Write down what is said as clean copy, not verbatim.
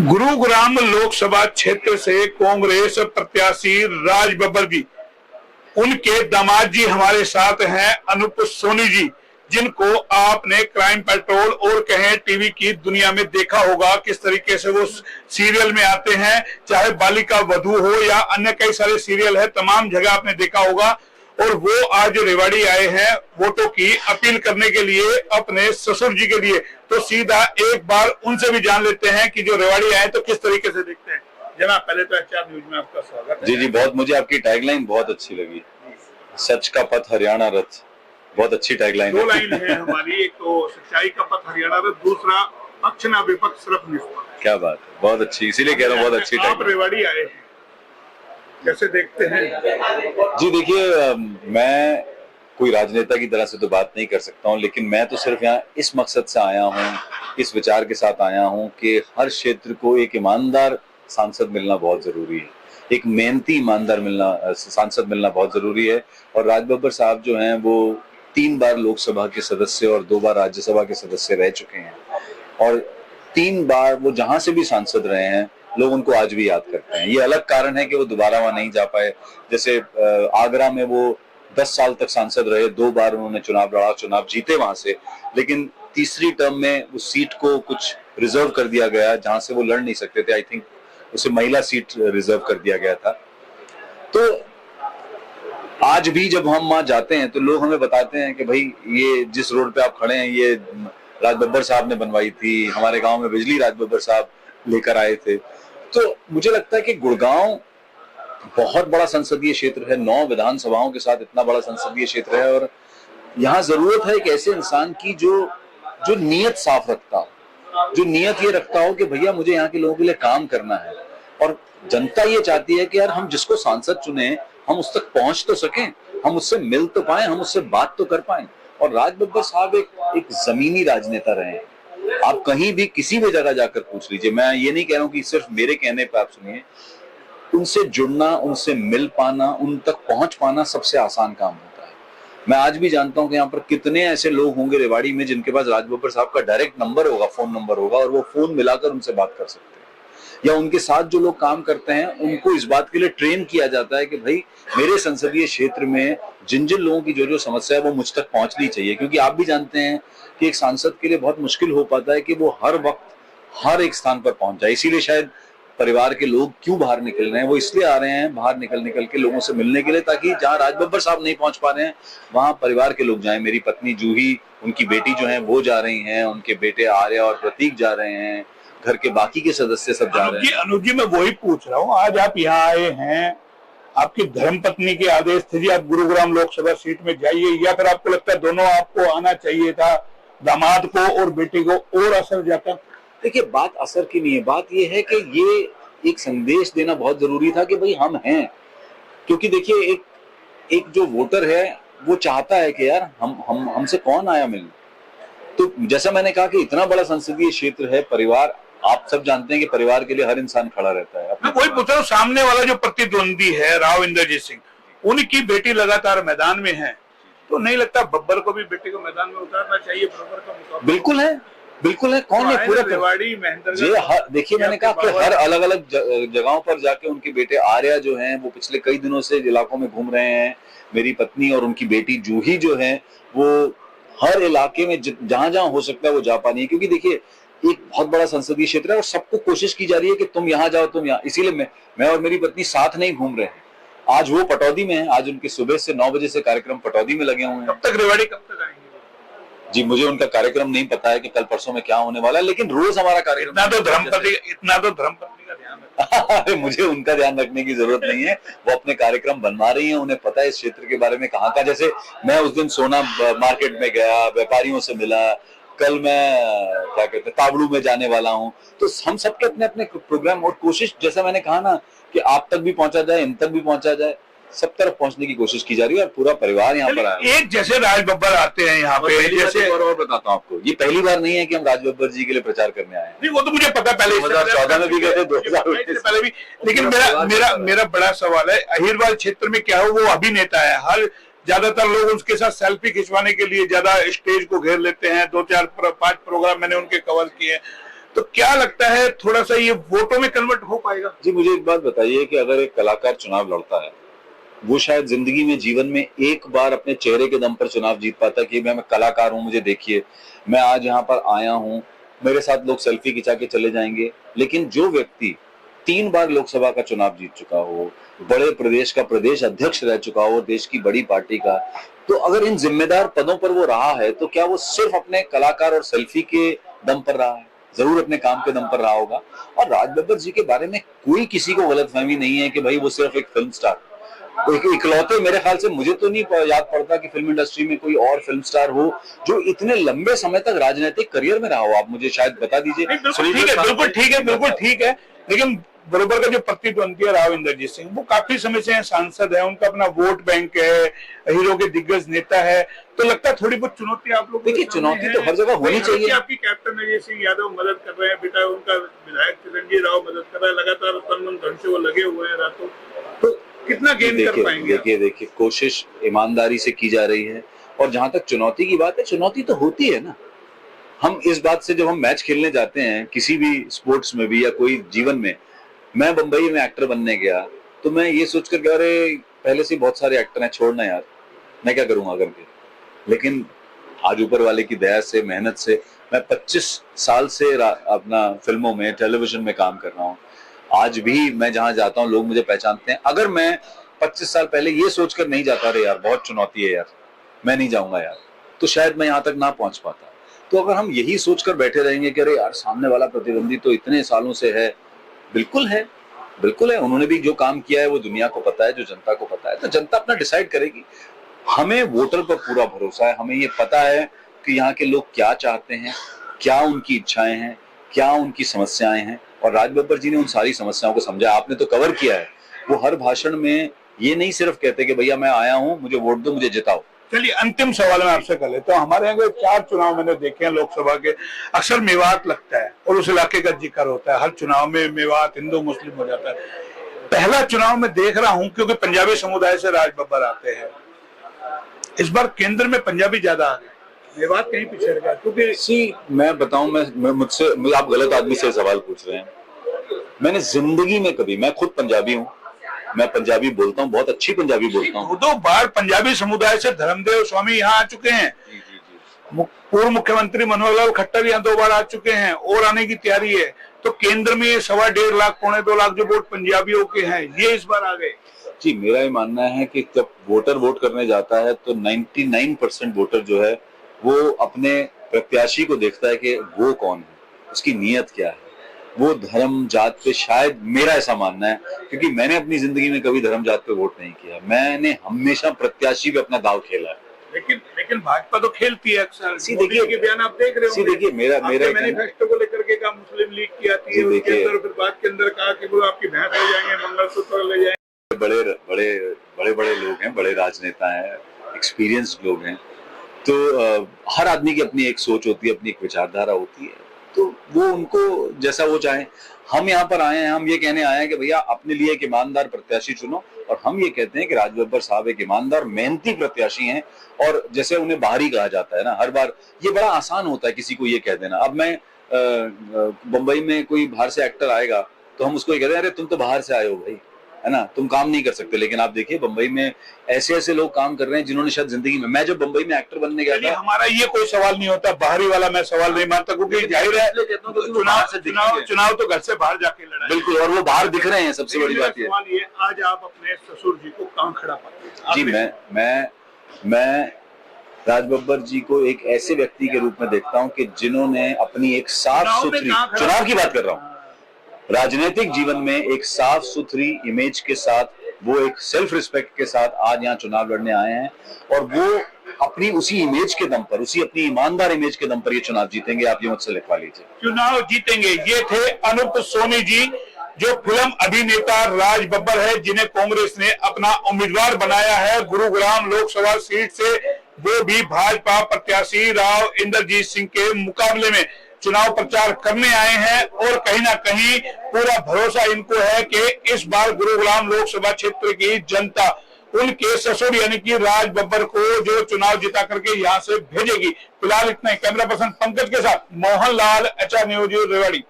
गुरुग्राम लोकसभा क्षेत्र से कांग्रेस प्रत्याशी राज बब्बर जी, उनके दामाद जी हमारे साथ हैं अनूप सोनी जी, जिनको आपने क्राइम पेट्रोल और कहें टीवी की दुनिया में देखा होगा किस तरीके से वो सीरियल में आते हैं, चाहे बालिका वधू हो या अन्य कई सारे सीरियल है, तमाम जगह आपने देखा होगा। और वो आज रेवाड़ी आए हैं वोटों की अपील करने के लिए अपने ससुर जी के लिए। तो सीधा एक बार उनसे भी जान लेते हैं कि जो रेवाड़ी आए तो किस तरीके से देखते हैं। जनाब, पहले तो एचआर न्यूज में आपका स्वागत है। जी जी, बहुत मुझे आपकी टैगलाइन बहुत अच्छी लगी, सच का पथ हरियाणा रथ, बहुत अच्छी टैगलाइन है। दो लाइन है हमारी, एक तो सच्चाई का पथ हरियाणा रथ, दूसरा पक्ष ना विपक्ष सिर्फ निष्पक्ष। क्या बात है, बहुत अच्छी, इसीलिए कह रहा हूँ बहुत अच्छी आप टैगलाइन। रेवाड़ी आए हैं, कैसे देखते हैं? जी देखिए, मैं कोई राजनेता की तरह से तो बात नहीं कर सकता हूँ, लेकिन मैं तो सिर्फ यहाँ इस मकसद से आया हूँ, इस विचार के साथ आया हूँ कि हर क्षेत्र को एक ईमानदार सांसद मिलना बहुत जरूरी है, एक मेहनती ईमानदार सांसद मिलना बहुत जरूरी है। और राज बब्बर साहब जो हैं वो 3 बार लोकसभा के सदस्य और 2 बार राज्यसभा के सदस्य रह चुके हैं, और 3 बार वो जहां से भी सांसद रहे हैं लोग उनको आज भी याद करते हैं। ये अलग कारण है कि वो दोबारा वहां नहीं जा पाए। जैसे आगरा में वो 10 साल तक सांसद रहे, 2 बार उन्होंने चुनाव लड़ा, चुनाव जीते वहां से, लेकिन तीसरी टर्म में उस सीट को कुछ रिजर्व कर दिया गया जहां से वो लड़ नहीं सकते थे। आई थिंक उसे महिला सीट रिजर्व कर दिया गया था। तो आज भी जब हम वहां जाते हैं तो लोग हमें बताते हैं कि भाई ये जिस रोड पे आप खड़े हैं ये राज बब्बर साहब ने बनवाई थी, हमारे गांव में बिजली राज बब्बर साहब लेकर आए थे। तो मुझे लगता है कि गुड़गांव बहुत बड़ा संसदीय क्षेत्र है, 9 विधानसभाओं के साथ इतना बड़ा संसदीय क्षेत्र है, और यहाँ जरूरत है एक ऐसे इंसान की जो जो नीयत साफ रखता हो, जो नीयत ये रखता हो कि भैया मुझे यहाँ के लोगों के लिए काम करना है। और जनता ये चाहती है कि यार हम जिसको सांसद चुने हम उस तक पहुंच तो सकें, हम उससे मिल तो पाए, हम उससे बात तो कर पाए। और राज बब्बर साहब एक जमीनी राजनेता रहे हैं। आप कहीं भी किसी भी जगह जाकर पूछ लीजिए, मैं ये नहीं कह रहा हूं कि सिर्फ मेरे कहने पर आप सुनिए, उनसे जुड़ना, उनसे मिल पाना, उन तक पहुंच पाना सबसे आसान काम होता है। मैं आज भी जानता हूं कि यहाँ पर कितने ऐसे लोग होंगे रेवाड़ी में जिनके पास राज बब्बर साहब का डायरेक्ट नंबर होगा, फोन नंबर होगा, और वो फोन मिलाकर उनसे बात कर सकते हैं। या उनके साथ जो लोग काम करते हैं उनको इस बात के लिए ट्रेन किया जाता है कि भाई मेरे संसदीय क्षेत्र में जिन जिन लोगों की जो जो समस्या है वो मुझ तक पहुंचनी चाहिए। क्योंकि आप भी जानते हैं कि एक सांसद के लिए बहुत मुश्किल हो पाता है कि वो हर वक्त हर एक स्थान पर पहुंच जाए। इसीलिए शायद परिवार के लोग क्यों बाहर निकल रहे हैं, वो इसलिए आ रहे हैं बाहर निकल के लोगों से मिलने के लिए, ताकि जहां राज बब्बर साहब नहीं पहुंच पा रहे हैं वहां परिवार के लोग जाएं। मेरी पत्नी जूही, उनकी बेटी जो है वो जा रही हैं, उनके बेटे आर्य और प्रतीक जा रहे हैं, घर के बाकी के सदस्य सब जा रहे हैं। अनुज जी, मैं वही पूछ रहा हूँ, आज आप यहाँ आए हैं, आपकी धर्मपत्नी के आदेश थे जी आप गुरुग्राम लोकसभा सीट में जाइए, या फिर आपको लगता है दोनों आपको आना चाहिए था, दामाद को और बेटी को, और असर जाता? देखिए, बात असर की नहीं है, बात ये है कि ये एक संदेश देना बहुत जरूरी था कि भाई हम हैं। क्योंकि देखिए, एक जो वोटर है वो चाहता है कि यार हमसे कौन आया मिलने। तो जैसा मैंने कहा कि इतना बड़ा संसदीय क्षेत्र है, परिवार, आप सब जानते हैं कि परिवार के लिए हर इंसान खड़ा रहता है। मैं वही पूछ रहा हूँ, सामने वाला जो प्रतिद्वंदी है राव इंद्रजीत सिंह, उनकी बेटी लगातार मैदान में है, तो नहीं लगता बब्बर को भी बेटी को मैदान में उतारना चाहिए बब्बर का मुकाबला? बिल्कुल है, बिल्कुल है। कौन है पूरा रेवाड़ी, महेंद्रगढ़? देखिए, मैंने कहा कि हर अलग अलग जगहों पर जाके उनके बेटे आर्या जो हैं वो पिछले कई दिनों से इलाकों में घूम रहे हैं। मेरी पत्नी और उनकी बेटी जूही जो है वो हर इलाके में जहां जहां हो सकता है वो जा पा रही है। क्योंकि देखिए, एक बहुत बड़ा संसदीय क्षेत्र है और सबको कोशिश की जा रही है कि तुम यहाँ जाओ, तुम यहाँ। इसीलिए मैं और मेरी पत्नी साथ नहीं घूम रहे हैं। आज वो पटौदी में है, आज उनके सुबह से 9 बजे से कार्यक्रम पटौदी में लगे हुए हैं। कब तक रेवाड़ी, कब तक आएंगे? जी, मुझे उनका कार्यक्रम नहीं पता है कि कल परसों में क्या होने वाला है, लेकिन रोज हमारा कार्यक्रम। इतना तो धर्मपत्नी का ध्यान है। मुझे उनका ध्यान रखने की जरूरत नहीं है, वो अपने कार्यक्रम बनवा रही हैं, उन्हें पता है इस क्षेत्र के बारे में कहाँ का। जैसे मैं उस दिन सोना मार्केट में गया, व्यापारियों से मिला, कल मैं क्या कहते हैं ताबड़ू में जाने वाला हूँ। तो हम सबके अपने अपने प्रोग्राम और कोशिश, जैसा मैंने कहा ना कि आप तक भी पहुंचा जाए, इन तक भी पहुंचा जाए, सब तरफ पहुंचने की कोशिश की जा रही है, और पूरा परिवार यहाँ पर आया। एक जैसे राज बब्बर आते हैं यहाँ पे, जैसे और बताता हूँ आपको, ये पहली बार नहीं है कि हम राज बब्बर जी के लिए प्रचार करने आए हैं। नहीं, वो तो मुझे पता, पहले 2014 में भी गए थे, 2019 पहले भी। लेकिन मेरा बड़ा सवाल है, अहिरवाल क्षेत्र में क्या हो, वो अभिनेता है, हर ज्यादातर लोग उसके साथ सेल्फी खिंचवाने के लिए ज्यादा स्टेज को घेर लेते हैं। 2, 4, 5 प्रोग्राम मैंने उनके कवर किए। तो क्या लगता है थोड़ा सा ये वोटों में कन्वर्ट हो पाएगा? जी मुझे एक बात बताइए कि अगर एक कलाकार चुनाव लड़ता है, वो शायद जिंदगी में जीवन में एक बार अपने चेहरे के दम पर चुनाव जीत पाता कि मैं कलाकार हूं, मुझे देखिए, मैं आज यहाँ पर आया हूं, मेरे साथ लोग सेल्फी खिंचा के चले जाएंगे। लेकिन जो व्यक्ति 3 बार लोकसभा का चुनाव जीत चुका हो, बड़े प्रदेश का प्रदेश अध्यक्ष रह चुका हो, देश की बड़ी पार्टी का, तो अगर इन जिम्मेदार पदों पर वो रहा है, तो क्या वो सिर्फ अपने कलाकार और सेल्फी के दम पर रहा है? जरूर अपने काम के दम पर रहा होगा। और राज बब्बर जी के बारे में कोई किसी को गलतफहमी नहीं है कि भाई वो सिर्फ एक फिल्म स्टार, इकलौते, मेरे ख्याल से मुझे तो नहीं याद पड़ता कि फिल्म इंडस्ट्री में कोई और फिल्म स्टार हो जो इतने लंबे समय तक राजनीतिक करियर में रहा हो। आप मुझे शायद बता दीजिए। बिल्कुल ठीक है, लेकिन बरोबर का जो प्रतिद्वंदी है राव इंद्रजीत सिंह, वो काफी समय से सांसद है, उनका अपना वोट बैंक है, हीरो के दिग्गज नेता है, तो लगता है थोड़ी बहुत चुनौती आप लोग। देखिए चुनौती तो हर जगह होनी चाहिए। आपकी कैप्टन अजय सिंह यादव मदद कर रहे हैं, बेटा उनका विधायक चिरंजीव राव मदद कर रहा है, लगातार तन मन धन से वो लगे हुए हैं रातों, तो कितना गेन कर पाएंगे? देखिए कोशिश ईमानदारी से की जा रही है। और जहां तक चुनौती की बात है, चुनौती तो होती है ना। हम इस बात से, जब हम मैच खेलने जाते हैं किसी भी स्पोर्ट्स में भी या कोई जीवन में, मैं बंबई में एक्टर बनने गया तो मैं ये सोचकर गया, अरे पहले से बहुत सारे एक्टर हैं, छोड़ना यार, मैं क्या करूंगा करके। लेकिन आज ऊपर वाले की दया से, मेहनत से, मैं 25 साल से अपना फिल्मों में, टेलीविजन में काम कर रहा हूँ। आज भी मैं जहां जाता हूँ लोग मुझे पहचानते हैं। अगर मैं 25 साल पहले ये सोचकर नहीं जाता, अरे यार बहुत चुनौती है यार, मैं नहीं जाऊंगा यार, तो शायद मैं यहाँ तक ना पहुंच पाता। तो अगर हम यही सोचकर बैठे रहेंगे कि अरे यार सामने वाला प्रतिद्वंदी तो इतने सालों से है, बिल्कुल है, उन्होंने भी जो काम किया है वो दुनिया को पता है, जो जनता को पता है, तो जनता अपना डिसाइड करेगी। हमें वोटर पर पूरा भरोसा है, हमें ये पता है कि यहाँ के लोग क्या चाहते हैं, क्या उनकी इच्छाएं हैं, क्या उनकी समस्याएं हैं। और राज बब्बर जी ने उन सारी समस्याओं को समझा, आपने तो कवर किया है। वो हर भाषण में ये नहीं सिर्फ कहते कि भैया मैं आया हूं, मुझे वोट दो, मुझे जिताओ। चलिए अंतिम सवाल मैं आपसे कर लेता हूं। हमारे यहाँ 4 चुनाव मैंने देखे हैं लोकसभा के, अक्सर मेवात लगता है और उस इलाके का जिक्र होता है, हर चुनाव में मेवात हिंदू मुस्लिम हो जाता है। पहला चुनाव में देख रहा हूं, क्योंकि पंजाबी समुदाय से राज बब्बर आते हैं, इस बार केंद्र में पंजाबी ज्यादा आ गए, मेवात कहीं पिछड़ गया। क्योंकि मैं बताऊं, मुझसे आप गलत आदमी से सवाल पूछ रहे हैं। मैंने जिंदगी में कभी, मैं खुद पंजाबी हूं, मैं पंजाबी बोलता हूँ, बहुत अच्छी पंजाबी बोलता हूँ। 2 बार पंजाबी समुदाय से धर्मदेव स्वामी यहाँ आ चुके हैं, पूर्व मुख्यमंत्री मनोहर लाल खट्टर यहाँ 2 बार आ चुके हैं और आने की तैयारी है। तो केंद्र में 1.25 लाख, 1.25 लाख जो वोट पंजाबियों के हैं, ये इस बार आ गए। जी मेरा ये मानना है कि जब वोटर वोट करने जाता है तो 99% वोटर जो है वो अपने प्रत्याशी को देखता है कि वो कौन है, उसकी नीयत क्या है, वो धर्म जात पे, शायद मेरा ऐसा मानना है, क्योंकि मैंने अपनी जिंदगी में कभी धर्म जात पे वोट नहीं किया, मैंने हमेशा प्रत्याशी पे अपना दाव खेला है। लेकिन भाजपा तो खेलती है अक्सर। देखिए के बयान आप देख रहे हो, देखिए मेरा मैनिफेस्टो को लेकर के कहा मुस्लिम लीग की आती है, उसके अंदर फिर बात के अंदर कहा कि वो आपकी भैंस ले जाएंगे, मंगलसूत्र ले जाएंगे। बड़े लोग हैं, बड़े राजनेता हैं, एक्सपीरियंस्ड लोग हैं, तो हर आदमी की अपनी एक सोच होती है, अपनी एक विचारधारा होती है, तो वो उनको जैसा वो चाहे। हम यहाँ पर आए हैं, हम ये कहने आए हैं कि भैया अपने लिए एक ईमानदार प्रत्याशी चुनो, और हम ये कहते हैं कि राज बब्बर साहब एक ईमानदार मेहनती प्रत्याशी हैं। और जैसे उन्हें बाहरी कहा जाता है ना, हर बार ये बड़ा आसान होता है किसी को ये कह देना। अब मैं बंबई में कोई बाहर से एक्टर आएगा तो हम उसको ये कहते हैं, अरे तुम तो बाहर से आए हो भाई, है ना, तुम काम नहीं कर सकते। लेकिन आप देखिए बंबई में ऐसे लोग काम कर रहे हैं जिन्होंने शायद जिंदगी में, मैं जब बंबई में एक्टर बनने गया था, हमारा ये कोई सवाल नहीं होता, बाहरी वाला मैं सवाल नहीं मानता, क्योंकि जाहिर है चुनाव तो घर से बाहर जाके लड़ा, बिल्कुल, और वो बाहर दिख रहे हैं, सबसे बड़ी बात ये। आज आप अपने ससुर जी को कहाँ खड़ा पाते हैं? जी मैं राज बब्बर जी को एक ऐसे व्यक्ति के रूप में देखता हूं कि जिन्होंने अपनी एक साफ सुथरी, चुनाव की बात कर रहा हूं, राजनीतिक जीवन में एक साफ सुथरी इमेज के साथ, वो एक सेल्फ रिस्पेक्ट के साथ आज यहाँ चुनाव लड़ने आए हैं, और वो अपनी उसी इमेज के दम पर, उसी अपनी ईमानदार इमेज के दम पर ये चुनाव जीतेंगे। आप ये मुझसे लिखवा लीजिए, चुनाव जीतेंगे। ये थे अनूप सोनी जी, जो फिल्म अभिनेता राज बब्बर है, जिन्हें कांग्रेस ने अपना उम्मीदवार बनाया है गुरुग्राम लोकसभा सीट से, वो भी भाजपा प्रत्याशी राव इंद्रजीत सिंह के मुकाबले में चुनाव प्रचार करने आए हैं। और कहीं ना कहीं पूरा भरोसा इनको है कि इस बार गुरुग्राम लोकसभा क्षेत्र की जनता उनके ससुर यानी कि राज बब्बर को जो चुनाव जिता करके यहां से भेजेगी। फिलहाल इतना ही। कैमरा पर्सन पंकज के साथ मोहन लाल, HR न्यूज, रेवाड़ी।